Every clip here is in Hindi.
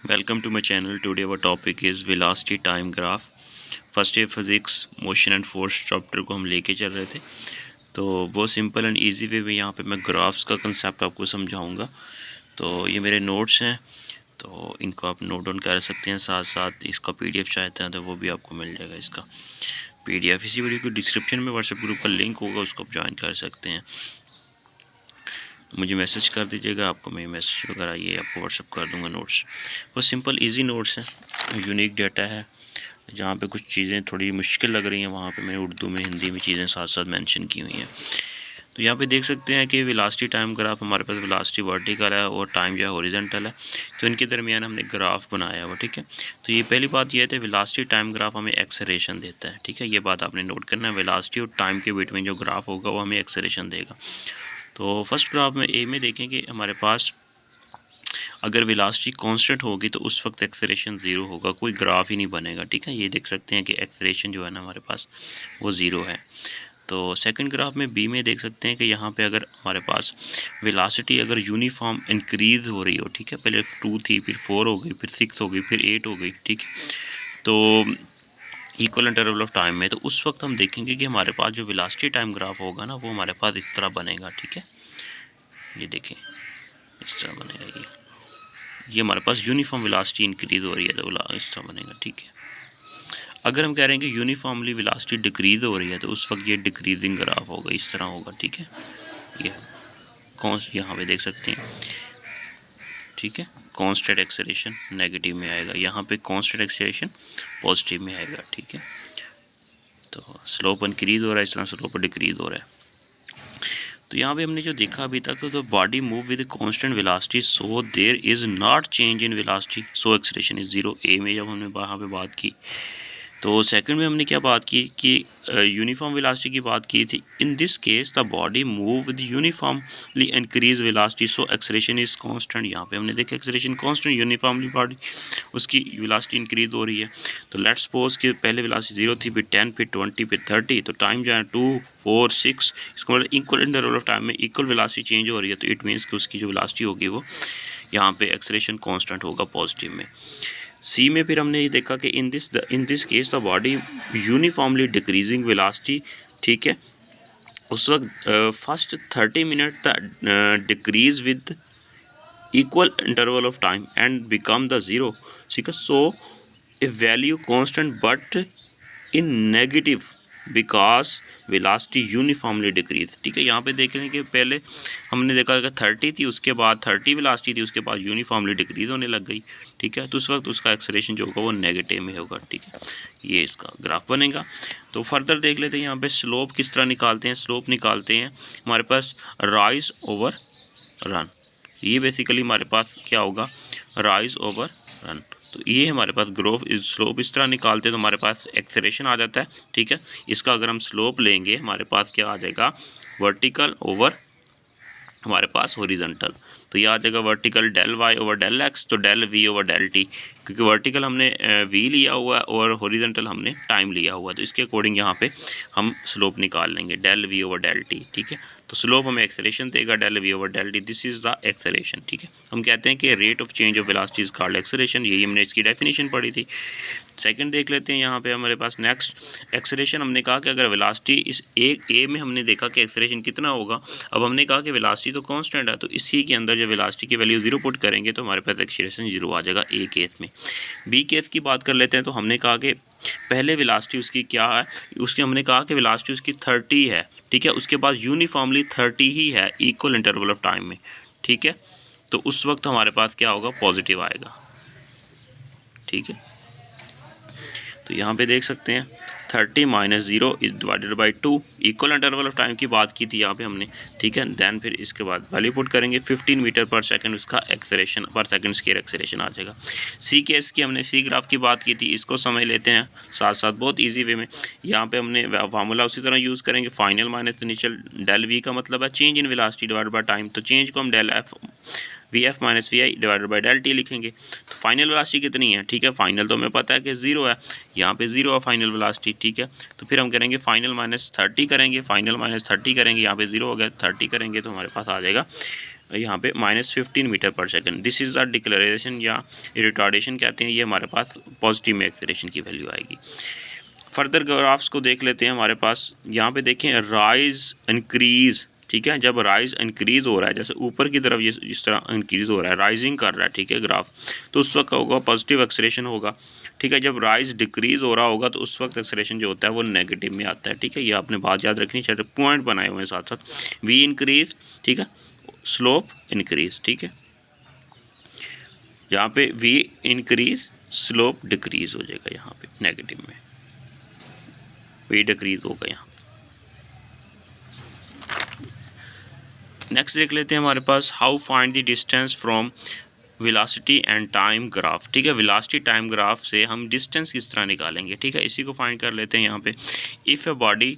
Welcome to my channel. Today our topic is velocity time graph. First year physics motion and force chapter को हम लेके चल रहे थे, तो बहुत सिंपल एंड इजी वे में यहाँ पे मैं ग्राफ्स का कंसेप्ट आपको समझाऊंगा। तो ये मेरे नोट्स हैं, तो इनको आप नोट डाउन कर सकते हैं। साथ साथ इसका पीडीएफ चाहते हैं तो वो भी आपको मिल जाएगा। इसका पीडीएफ इसी वीडियो की डिस्क्रिप्शन में व्हाट्सएप ग्रुप का लिंक होगा, उसको आप ज्वाइन कर सकते हैं। मुझे मैसेज कर दीजिएगा, आपको मैं मैसेज वगैरह ये आपको व्हाट्सअप कर दूंगा। नोट्स बहुत सिंपल इजी नोट्स हैं, यूनिक डाटा है। जहाँ पे कुछ चीज़ें थोड़ी मुश्किल लग रही हैं वहाँ पे मैंने उर्दू में हिंदी में चीज़ें साथ साथ मेंशन की हुई हैं। तो यहाँ पे देख सकते हैं कि वेलोसिटी टाइम ग्राफ, हमारे पास वेलोसिटी वर्टिकल है और टाइम जो है हॉरिजॉन्टल है, तो इनके दरमियान हमने ग्राफ बनाया हुआ। ठीक है, तो ये पहली बात ये है, वेलोसिटी टाइम ग्राफ हमें एक्सेलरेशन देता है। ठीक है, ये बात आपने नोट करना है। वेलोसिटी और टाइम के बीच में जो ग्राफ होगा वो हमें एक्सेलरेशन देगा। तो फर्स्ट ग्राफ में ए में देखेंगे हमारे पास अगर वेलोसिटी कांस्टेंट होगी तो उस वक्त एक्सेलरेशन ज़ीरो होगा, कोई ग्राफ ही नहीं बनेगा। ठीक है, ये देख सकते हैं कि एक्सेलरेशन जो है ना हमारे पास वो ज़ीरो है। तो सेकंड ग्राफ में बी में देख सकते हैं कि यहाँ पे अगर हमारे पास वेलोसिटी अगर यूनिफॉर्म इंक्रीज हो रही हो, ठीक है, पहले 2 थी, फिर 4 हो गई, फिर 6 हो गई, फिर 8 हो गई, ठीक है, तो इक्वल इंटरवल ऑफ टाइम में, तो उस वक्त हम देखेंगे कि हमारे पास जो वेलोसिटी टाइम ग्राफ होगा ना वो हमारे पास इस तरह बनेगा। ठीक है, ये देखें इस तरह बनेगा। ये हमारे पास यूनिफॉर्म वेलोसिटी इंक्रीज हो रही है तो इस तरह बनेगा। ठीक है, अगर हम कह रहे हैं कि यूनिफॉर्मली वेलोसिटी डिक्रीज हो रही है तो उस वक्त ये डिक्रीजिंग ग्राफ होगा, इस तरह होगा। ठीक है, ये यहाँ पे देख सकते हैं। ठीक है, कांस्टेंट एक्सेलरेशन नेगेटिव में आएगा, यहाँ पे कांस्टेंट एक्सेलरेशन पॉजिटिव में आएगा। ठीक है, तो स्लोप इंक्रीज हो रहा है, इस तरह स्लोप डिक्रीज हो रहा है। तो यहाँ पे हमने जो देखा अभी तक, तो body move with constant velocity so there is not change in velocity so acceleration is zero. ए में जब हमने वहाँ पे बात की, तो सेकंड में हमने क्या बात की कि यूनिफॉर्म वेलोसिटी की बात की थी। In this case the body move with uniformly increase velocity so acceleration is constant. यहाँ पे हमने देखा एक्सेलरेशन कांस्टेंट, यूनिफॉर्मली बॉडी उसकी वेलोसिटी इंक्रीज हो रही है। तो लेट्स सपोज कि पहले वेलोसिटी 0 थी, फिर 10, फिर 20, फिर 30, तो टाइम जो है 2, 4, 6, इसको मतलब इक्वल इंटरवल ऑफ टाइम में इक्वल वेलोसिटी चेंज हो रही है। तो इट मीन्स कि उसकी जो वेलोसिटी होगी वो यहाँ पे एक्सेलरेशन कांस्टेंट होगा पॉजिटिव में। सी में फिर हमने ये देखा कि in this case the body uniformly decreasing velocity. ठीक है, उस वक्त first 30 minute the decrease with equal interval of time and become the zero. ठीक है, so a value constant but in negative because velocity uniformly decrease। ठीक है, यहाँ पे देख रहे हैं कि पहले हमने देखा कि 30 थी, उसके बाद 30 वेलोसिटी थी, उसके बाद यूनिफॉर्मली डिक्रीज होने लग गई। ठीक है, तो उस वक्त उसका एक्सेलरेशन जो होगा वो नेगेटिव में होगा। ठीक है, ये इसका ग्राफ बनेगा। तो फर्दर देख लेते हैं यहाँ पे स्लोप किस तरह निकालते हैं। स्लोप निकालते हैं हमारे पास राइज ओवर रन। ये बेसिकली हमारे पास क्या होगा, राइज ओवर रन। तो ये हमारे पास ग्रोथ स्लोप इस तरह निकालते हैं तो हमारे पास एक्सेलरेशन आ जाता है। ठीक है, इसका अगर हम स्लोप लेंगे हमारे पास क्या आ जाएगा, वर्टिकल ओवर हमारे पास हॉरिजॉन्टल। तो ये आ जाएगा vertical del Y over del X, तो del V over del T, क्योंकि वर्टिकल हमने वी लिया हुआ है और हॉरिजॉन्टल हमने टाइम लिया हुआ है, तो इसके अकॉर्डिंग यहाँ पे हम स्लोप निकाल लेंगे del V over del T. ठीक है, तो स्लोप हमें एक्सेलरेशन देगा del V over del T, this is the acceleration. ठीक है, हम कहते हैं कि rate of change of velocity is called acceleration, यही हमने इसकी डेफिनेशन पढ़ी थी। सेकंड देख लेते हैं यहाँ पे हमारे पास नेक्स्ट एक्सेलरेशन। हमने कहा कि अगर वेलोसिटी इस एक ए में हमने देखा कि एक्सेलरेशन कितना होगा, अब हमने कहा कि वेलोसिटी तो कांस्टेंट है, तो इसी के अंदर जब वेलोसिटी की वैल्यू 0 पुट करेंगे तो हमारे पास एक्सेलरेशन 0 आ जाएगा ए केस में। बी केस की बात कर लेते हैं, तो हमने कहा कि पहले वेलोसिटी उसकी क्या है, उसकी हमने कहा कि वेलोसिटी उसकी 30 है। ठीक है, उसके बाद यूनिफॉर्मली 30 ही है इक्वल इंटरवल ऑफ टाइम में। ठीक है, तो उस वक्त हमारे पास क्या होगा, पॉजिटिव आएगा। ठीक है, तो यहाँ पे देख सकते हैं 30 minus 0 is divided by 2, equal interval of time की बात की थी यहाँ पे हमने। ठीक है, देन फिर इसके बाद वैल्यू पुट करेंगे 15 मीटर पर सेकंड, उसका एक्सेलरेशन पर सेकंड स्क्वायर एक्सेलरेशन आ जाएगा। सी केस की हमने सी ग्राफ की बात की थी, इसको समझ लेते हैं साथ साथ बहुत ईजी वे में। यहाँ पे हमने फार्मूला उसी तरह यूज़ करेंगे, final minus initial. Del V का मतलब है change in velocity divided by time, तो चेंज को हम del F V F minus V I divided by del T लिखेंगे। तो फाइनल वेलोसिटी कितनी है, ठीक है, फाइनल तो हमें पता है कि 0 है, यहाँ पे 0 है फाइनल वेलोसिटी। ठीक है, तो फिर हम करेंगे फाइनल माइनस 30 करेंगे, फाइनल माइनस 30 करेंगे, यहाँ पे 0 हो गया, 30 करेंगे तो हमारे पास आ जाएगा यहाँ पे -15 मीटर पर second. This is the declaration या रिटार्डेशन कहते हैं। ये हमारे पास पॉजिटिव में एक्सेलरेशन की वैल्यू आएगी। फर्दर ग्राफ्स को देख लेते हैं। हमारे पास यहाँ पे देखें राइज इंक्रीज़, ठीक है। जब राइज इंक्रीज़ हो रहा है, जैसे ऊपर की तरफ ये इस तरह इंक्रीज़ हो रहा है, राइजिंग कर रहा है, ठीक है, ग्राफ, तो उस वक्त होगा पॉजिटिव एक्सेलरेशन होगा, ठीक है। जब राइज डिक्रीज़ हो रहा होगा तो उस वक्त एक्सेलरेशन जो होता है वो नेगेटिव में आता है, ठीक है। ये आपने बात याद रखनी चाहिए, पॉइंट बनाए हुए हैं साथ साथ। वी इंक्रीज़, ठीक है, स्लोप इंक्रीज़, ठीक है। यहाँ पे वी इंक्रीज़, स्लोप डिक्रीज़ हो जाएगा, यहाँ पे नेगेटिव में वी डिक्रीज़ होगा यहाँ। नेक्स्ट देख लेते हैं हमारे पास how find the distance from velocity and time graph, ठीक है। वेलोसिटी टाइम ग्राफ से हम डिस्टेंस किस तरह निकालेंगे, ठीक है। इसी को फाइंड कर लेते हैं यहाँ पे। इफ़ अ बॉडी,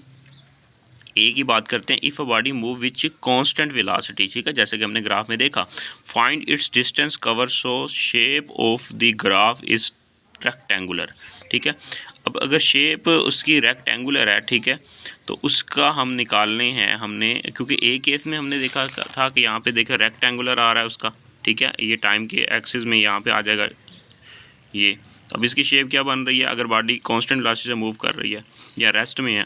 ए की बात करते हैं, if a body move which constant velocity, ठीक है, जैसे कि हमने ग्राफ में देखा, find its distance cover so shape of the graph is rectangular, ठीक है। अब अगर शेप उसकी रेक्टेंगुलर है, ठीक है, तो उसका हम निकालने हैं हमने, क्योंकि एक केस में हमने देखा था कि यहाँ पे देखा रेक्टेंगुलर आ रहा है उसका, ठीक है, ये टाइम के एक्सिस में यहाँ पे आ जाएगा ये। अब इसकी शेप क्या बन रही है, अगर बॉडी कांस्टेंट वेलोसिटी से मूव कर रही है या रेस्ट में है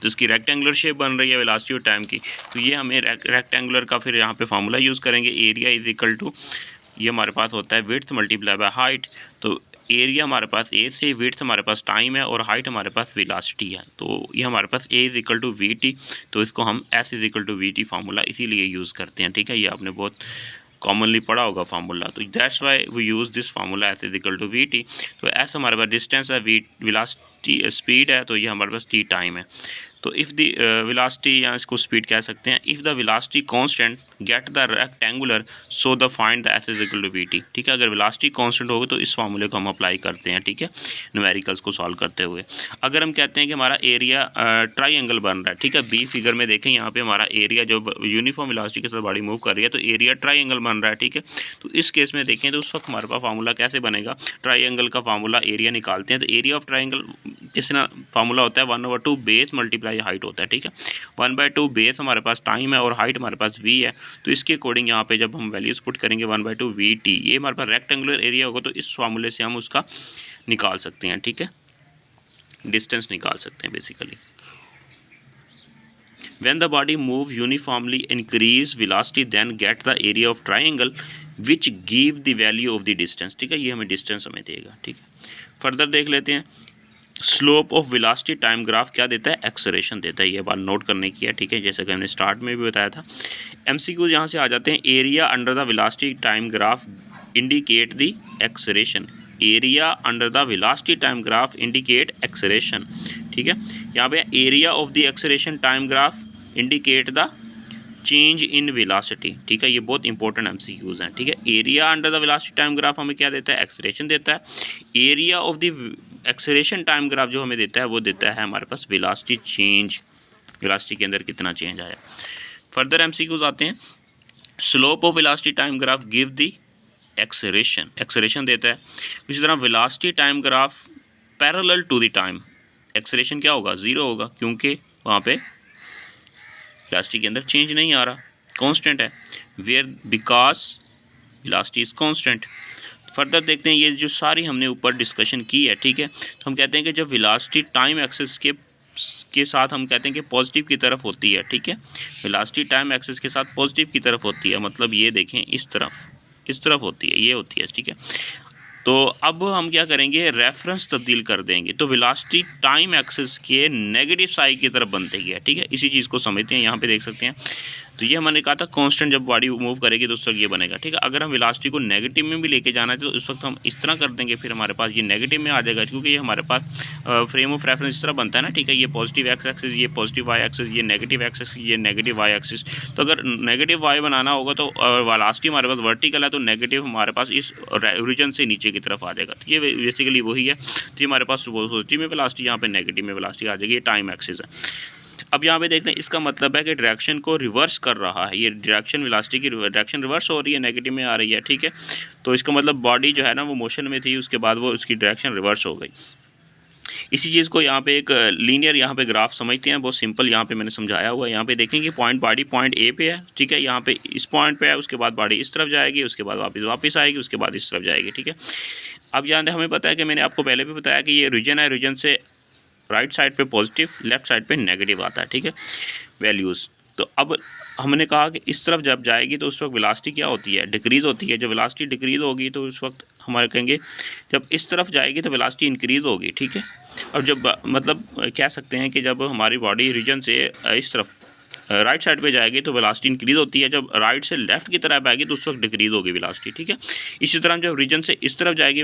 तो इसकी रेक्टेंगुलर शेप बन रही है वेलोसिटी और टाइम की। तो ये हमें रेक्टेंगुलर का फिर यहाँ पे फार्मूला यूज़ करेंगे, एरिया इज इक्वल टू, ये हमारे पास होता है विड्थ मल्टीप्लाई बाय हाइट। तो एरिया हमारे पास ए से, विड्थ हमारे पास टाइम है और हाइट हमारे पास वेलोसिटी है। तो ये हमारे पास a is equal to we T, तो इसको हम s is equal to we t formula इसीलिए यूज़ करते हैं, ठीक है। ये आपने बहुत कॉमनली पढ़ा होगा फार्मूला, तो that's why we use this formula S is equal to we T. तो एस हमारे पास डिस्टेंस है, वी वेलोसिटी स्पीड है, तो ये हमारे पास टी टाइम है। तो इफ़ द वेलोसिटी या इसको स्पीड कह सकते हैं, if the velocity constant get the rectangular so the find the S is equal to we T, ठीक है। अगर वेलोसिटी कांस्टेंट होगी तो इस फार्मूले को हम अप्लाई करते हैं, ठीक है, न्यूमेरिकल्स को सॉल्व करते हुए। अगर हम कहते हैं कि हमारा एरिया ट्राइंगल बन रहा है, ठीक है, बी फिगर में देखें यहाँ पे हमारा एरिया जो यूनिफॉर्म वेलोसिटी के साथ बॉडी मूव कर रही है तो एरिया ट्राइंगल बन रहा है, ठीक है। तो इस केस में देखें तो उस वक्त हमारे पास फार्मूला कैसे बनेगा, ट्राइंगल का फार्मूला एरिया निकालते हैं। तो एरिया ऑफ ट्राइंगल किस ना फार्मूला होता है 1/2 बेस मल्टीप्लाई हाइट होता है, ठीक है। 1/2 बेस हमारे पास टाइम है और हाइट हमारे पास वी है, तो इसके अकॉर्डिंग यहाँ पे जब हम वैल्यूज पुट करेंगे 1/2 वी टी, ये हमारे पास रेक्टेंगुलर एरिया होगा, तो इस फार्मूले से हम उसका निकाल सकते हैं, ठीक है, डिस्टेंस निकाल सकते हैं basically. When the body move uniformly increase velocity then get the area of triangle which give the value of the distance, ठीक है, ये हमें डिस्टेंस हमें देगा, ठीक है। फर्दर देख लेते हैं slope of velocity time graph क्या देता है, एक्सेलरेशन देता है। ये बात नोट करने की है, ठीक है, जैसे कि हमने स्टार्ट में भी बताया था। एमसीक्यू यहाँ से आ जाते हैं, area under the velocity time graph indicate the acceleration, area under the velocity time graph indicate acceleration, ठीक है। यहाँ पे area of the acceleration time graph indicate the change in velocity, ठीक है, ये बहुत इंपॉर्टेंट एमसीक्यूज हैं, ठीक है। Area under the velocity time graph हमें क्या देता है, एक्सेलरेशन देता है। Area of the acceleration time graph जो हमें देता है वो देता है हमारे पास वेलोसिटी चेंज, वेलोसिटी के अंदर कितना चेंज आया। फर्दर एमसीक्यूज आते हैं, slope of velocity time graph give the acceleration, acceleration देता है। इसी तरह velocity time graph parallel to the time, acceleration क्या होगा, ज़ीरो होगा, क्योंकि वहाँ पे वेलोसिटी के अंदर चेंज नहीं आ रहा, कांस्टेंट है, where because velocity is constant. Further देखते हैं, ये जो सारी हमने ऊपर डिस्कशन की है, ठीक है, तो हम कहते हैं कि जब वेलोसिटी टाइम एक्सिस के साथ हम कहते हैं कि पॉजिटिव की तरफ होती है, ठीक है, वेलोसिटी टाइम एक्सिस के साथ पॉजिटिव की तरफ होती है, मतलब ये देखें इस तरफ होती है, ये होती है, ठीक है। तो अब हम क्या करेंगे, रेफरेंस तब्दील कर देंगे, तो वेलोसिटी टाइम एक्सिस के नेगेटिव साइड की तरफ बनते गया, ठीक है। इसी चीज़ को समझते हैं, यहाँ पे देख सकते हैं। तो ये हमने कहा था कांस्टेंट जब बॉडी मूव करेगी तो उस वक्त ये बनेगा, ठीक है। अगर हम वेलोसिटी को नेगेटिव में भी लेके जाना है तो उस वक्त हम इस तरह कर देंगे, फिर हमारे पास ये नेगेटिव में आ जाएगा, क्योंकि ये हमारे पास फ्रेम ऑफ रेफरेंस इस तरह बनता है ना, ठीक है। ये पॉजिटिव एक्स एक्सिस, ये पॉजिटिव वाई एक्सिस, ये नेगेटिव एक्सिस, ये नेगेटिव वाई एक्सिस। तो अगर नेगेटिव वाई बनाना होगा तो वेलोसिटी हमारे पास वर्टिकल है, तो नेगेटिव हमारे पास इस ओरिजिन से नीचे की तरफ आ जाएगा, तो ये बेसिकली वही है। तो हमारे पास पॉजिटिव में वेलोसिटी, यहाँ पे नेगेटिव में वेलोसिटी आ जाएगी, ये टाइम एक्सिस है। अब यहाँ पे देखते हैं, इसका मतलब है कि डायरेक्शन को रिवर्स कर रहा है, ये डायरेक्शन वेलोसिटी की डायरेक्शन रिवर्स हो रही है, नेगेटिव में आ रही है, ठीक है। तो इसका मतलब बॉडी जो है ना वो मोशन में थी, उसके बाद वो उसकी डायरेक्शन रिवर्स हो गई। इसी चीज़ को यहाँ पे एक लीनियर यहाँ पे ग्राफ समझते हैं, बहुत सिंपल यहाँ पे मैंने समझाया हुआ है। यहाँ पे देखेंगे पॉइंट बॉडी पॉइंट ए पे है, ठीक है, यहाँ पे इस पॉइंट पे है, उसके बाद बॉडी इस तरफ जाएगी, उसके बाद वापस आएगी, उसके बाद इस तरफ जाएगी, ठीक है। अब यहाँ हमें पता है कि मैंने आपको पहले भी बताया कि ये रीजन है, रीजन से राइट साइड पे पॉजिटिव, लेफ्ट साइड पे नेगेटिव आता है, ठीक है, वैल्यूज़। तो अब हमने कहा कि इस तरफ जब जाएगी तो उस वक्त वेलोसिटी क्या होती है, डिक्रीज़ होती है। जब वेलोसिटी डिक्रीज़ होगी तो उस वक्त हमारे कहेंगे जब इस तरफ जाएगी तो वेलोसिटी इंक्रीज़ होगी, ठीक है। और जब मतलब कह सकते हैं कि जब हमारी बॉडी रीजन से इस तरफ राइट साइड पे जाएगी तो वेलोसिटी इंक्रीज़ होती है, जब राइट से लेफ़्ट की तरफ आएगी तो उस वक्त डिक्रीज़ होगी वेलोसिटी, ठीक है। इसी तरह जब रीजन से इस तरफ जाएगी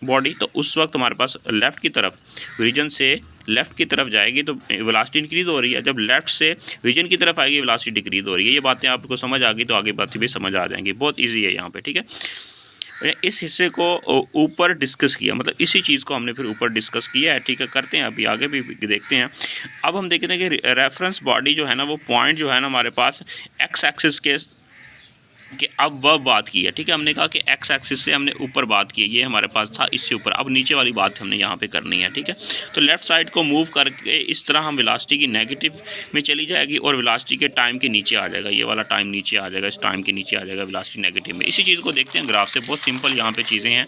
बॉडी तो उस वक्त हमारे पास लेफ़्ट की तरफ, रीजन से लेफ़्ट की तरफ जाएगी तो वेलोसिटी इंक्रीज़ हो रही है, जब लेफ़्ट से रीजन की तरफ आएगी वेलोसिटी डिक्रीज़ हो रही है। ये बातें आपको समझ आ गई तो आगे बातें भी समझ आ जाएंगी, बहुत ईजी है यहाँ पे, ठीक है। इस हिस्से को ऊपर डिस्कस किया, मतलब इसी चीज़ को हमने फिर ऊपर डिस्कस किया है, ठीक है। करते हैं अभी आगे भी देखते हैं। अब हम देखते हैं कि रेफरेंस बॉडी जो है ना, वो पॉइंट जो है ना हमारे पास एक्स एक्सिस के कि अब वह बात की है, ठीक है। हमने कहा कि एक्स एक्सिस से हमने ऊपर बात की है, ये हमारे पास था, इससे ऊपर अब नीचे वाली बात हमने यहाँ पे करनी है, ठीक है। तो लेफ़्ट साइड को मूव करके इस तरह हम वेलोसिटी की नेगेटिव में चली जाएगी और वेलोसिटी के टाइम के नीचे आ जाएगा, ये वाला टाइम नीचे आ जाएगा, इस टाइम के नीचे आ जाएगा वेलोसिटी नेगेटिव में। इसी चीज़ को देखते हैं ग्राफ से, बहुत सिंपल यहाँ पर चीज़ें हैं।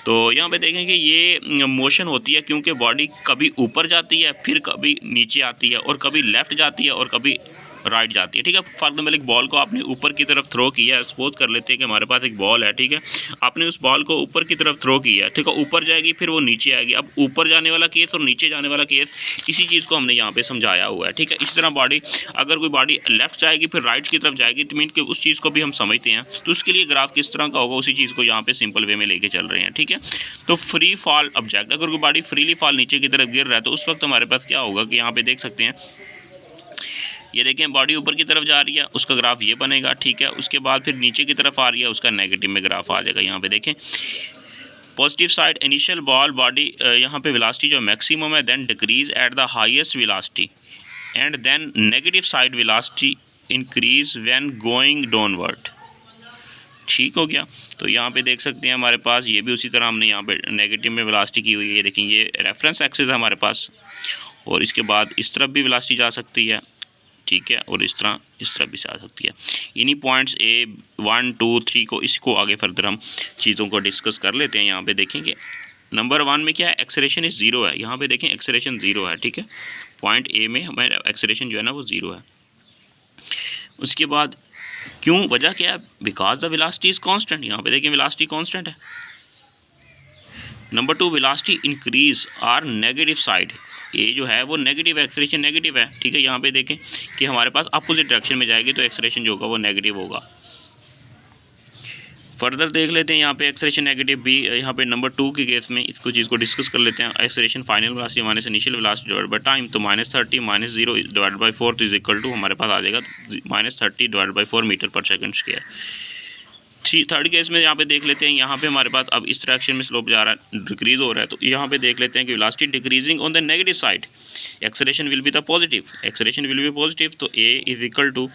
तो यहाँ पर देखें कि ये मोशन होती है क्योंकि बॉडी कभी ऊपर जाती है, फिर कभी नीचे आती है, और कभी लेफ़्ट जाती है और कभी राइट जाती है, ठीक है। फॉर एग्जाम्पल एक बॉल को आपने ऊपर की तरफ थ्रो किया है, सपोज कर लेते हैं कि हमारे पास एक बॉल है, ठीक है। आपने उस बॉल को ऊपर की तरफ थ्रो किया है, ठीक है, ऊपर जाएगी फिर वो नीचे आएगी। अब ऊपर जाने वाला केस और नीचे जाने वाला केस, इसी चीज़ को हमने यहाँ पे समझाया हुआ है, ठीक है। इसी तरह बॉडी, अगर कोई बॉडी लेफ्ट जाएगी फिर राइट की तरफ जाएगी तो मीन कि उस चीज़ को भी हम समझते हैं, तो उसके लिए ग्राफ किस तरह का होगा उसी चीज़ को यहाँ पे सिंपल वे में लेके चल रहे हैं, ठीक है। तो फ्री फॉल ऑब्जेक्ट, अगर कोई बॉडी फ्रीली फॉल नीचे की तरफ गिर रहा है तो उस वक्त हमारे पास क्या होगा कि यहाँ पे देख सकते हैं, ये देखें बॉडी ऊपर की तरफ जा रही है, उसका ग्राफ ये बनेगा, ठीक है। उसके बाद फिर नीचे की तरफ आ रही है, उसका नेगेटिव में ग्राफ आ जाएगा। यहाँ पे देखें पॉजिटिव साइड इनिशियल बॉडी यहाँ पे वेलोसिटी जो मैक्सिमम है, then decrease at the highest velocity, and then negative side velocity increase when going downward, ठीक हो गया। तो यहाँ पे देख सकते हैं हमारे पास ये भी उसी तरह हमने यहाँ पे नेगेटिव में वेलोसिटी की हुई है। ये देखें ये रेफरेंस एक्सिस है हमारे पास, और इसके बाद इस तरफ भी वेलोसिटी जा सकती है, ठीक है, और इस तरफ भी आ सकती है। इन्हीं पॉइंट्स ए 1 2 3 को, इसको आगे फर्दर हम चीज़ों को डिस्कस कर लेते हैं। यहाँ पे देखेंगे नंबर 1 में क्या है, एक्सेलरेशन इज़ 0 है। यहाँ पे देखें एक्सेलरेशन 0 है, ठीक है। पॉइंट ए में हमारा एक्सेलरेशन जो है ना वो 0 है। उसके बाद क्यों, वजह क्या है, because the velocity is constant. यहाँ पे देखें वेलोसिटी कांस्टेंट है। Number 2 velocity increase or negative side, ये जो है वो नेगेटिव, एक्सेलरेशन नेगेटिव है, ठीक है। यहाँ पे देखें कि हमारे पास अपोजिट डायरेक्शन में जाएगी तो एक्सेलरेशन जो होगा वो नेगेटिव होगा। फर्दर देख लेते हैं यहाँ पे एक्सेलरेशन नेगेटिव भी, यहाँ पे नंबर 2 के केस में इसको चीज़ को डिस्कस कर लेते हैं। Acceleration final velocity minus initial velocity divide by time, तो -30 - 0 डिवाइड बाय 4 तो इज इक्वल टू हमारे पास आ जाएगा -30 डिवाइड बाय 4 मीटर पर सेकंड स्क्वायर। थर्ड केस में यहाँ पे देख लेते हैं, यहाँ पे हमारे पास अब इस डायरेक्शन में स्लोप जा रहा है, डिक्रीज हो रहा है, तो यहाँ पे देख लेते हैं कि velocity decreasing on the negative side, acceleration will be the positive, acceleration will be positive. तो a is equal to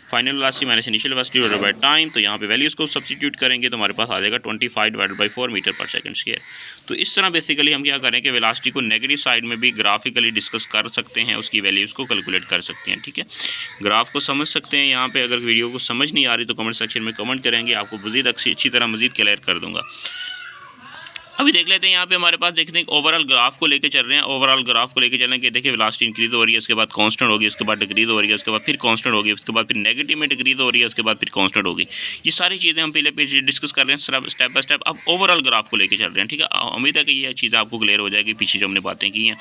final velocity minus initial velocity divided by time, तो यहाँ पे वैल्यूज़ को सब्स्टिट्यूट करेंगे तो हमारे पास आ जाएगा 25 डिवाइडेड बाय 4 मीटर पर सेकंड स्क्वायर। तो इस तरह बेसिकली हम क्या करें कि वेलोसिटी को नेगेटिव साइड में भी ग्राफिकली डिस्कस कर सकते हैं, उसकी वैल्यूज़ को कैलकुलेट कर सकते हैं, ठीक है। ग्राफ को समझ सकते हैं। यहाँ पे अगर वीडियो को समझ नहीं आ रही तो कमेंट सेक्शन में कमेंट करेंगे, आपको मज़ीद अच्छी तरह मज़ीद क्लियर कर दूँगा। अभी देख लेते हैं यहाँ पे हमारे पास देखते हैं ओवरऑल ग्राफ को लेके चल रहे हैं। ओवरऑल ग्राफ को लेके चल रहे हैं कि देखिए वेलोसिटी इंक्रीज हो रही है, उसके बाद कांस्टेंट होगी, उसके बाद डिक्रीज हो रही है, उसके बाद फिर कांस्टेंट होगी, उसके बाद फिर नेगेटिव में डिक्रीज हो रही है, उसके बाद फिर कांस्टेंट होगी। ये सारी चीज़ें हम पहले डिस्कस कर रहे हैं स्टेप बाय स्टेप। अब ओवरऑल ग्राफ को लेके चल रहे हैं, ठीक है। उम्मीद है कि ये चीज़ें आपको क्लियर हो जाएगी, पीछे जो हमने बातें की हैं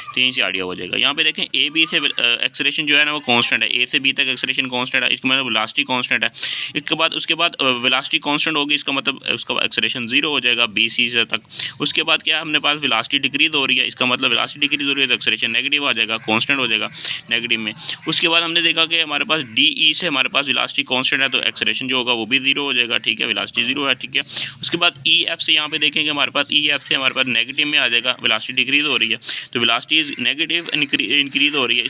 तो यहीं से आइडिया हो जाएगा। यहाँ पे देखें ए बी से एक्सेलरेशन जो है ना वो कांस्टेंट है, ए से बी तक एक्सेलरेशन कांस्टेंट है, इसका मतलब वेलोसिटी कांस्टेंट है। उसके बाद वेलोसिटी कांस्टेंट होगी, इसका मतलब उसका एक्सेलरेशन 0 हो जाएगा बी सी से तक। उसके बाद क्या हमने पास वेलोसिटी डिक्रीज हो रही है, इसका मतलब वेलोसिटी डिक्रीज हो रही है तो एक्सेलरेशन नेगेटिव आ जाएगा, कांस्टेंट हो जाएगा नेगेटिव में। उसके बाद हमने देखा कि हमारे पास डी ई से हमारे पास वेलोसिटी कांस्टेंट है तो एक्सेलरेशन जो होगा वो भी 0 हो जाएगा, ठीक है, वेलोसिटी 0 है, ठीक है। उसके बाद ई एफ से यहाँ पे देखेंगे हमारे पास ई एफ से हमारे पास नेगेटिव में आ जाएगा, वेलोसिटी डिक्रीज हो रही है तो वेलोसिटी नेगेटिव इंक्रीज हो रही है।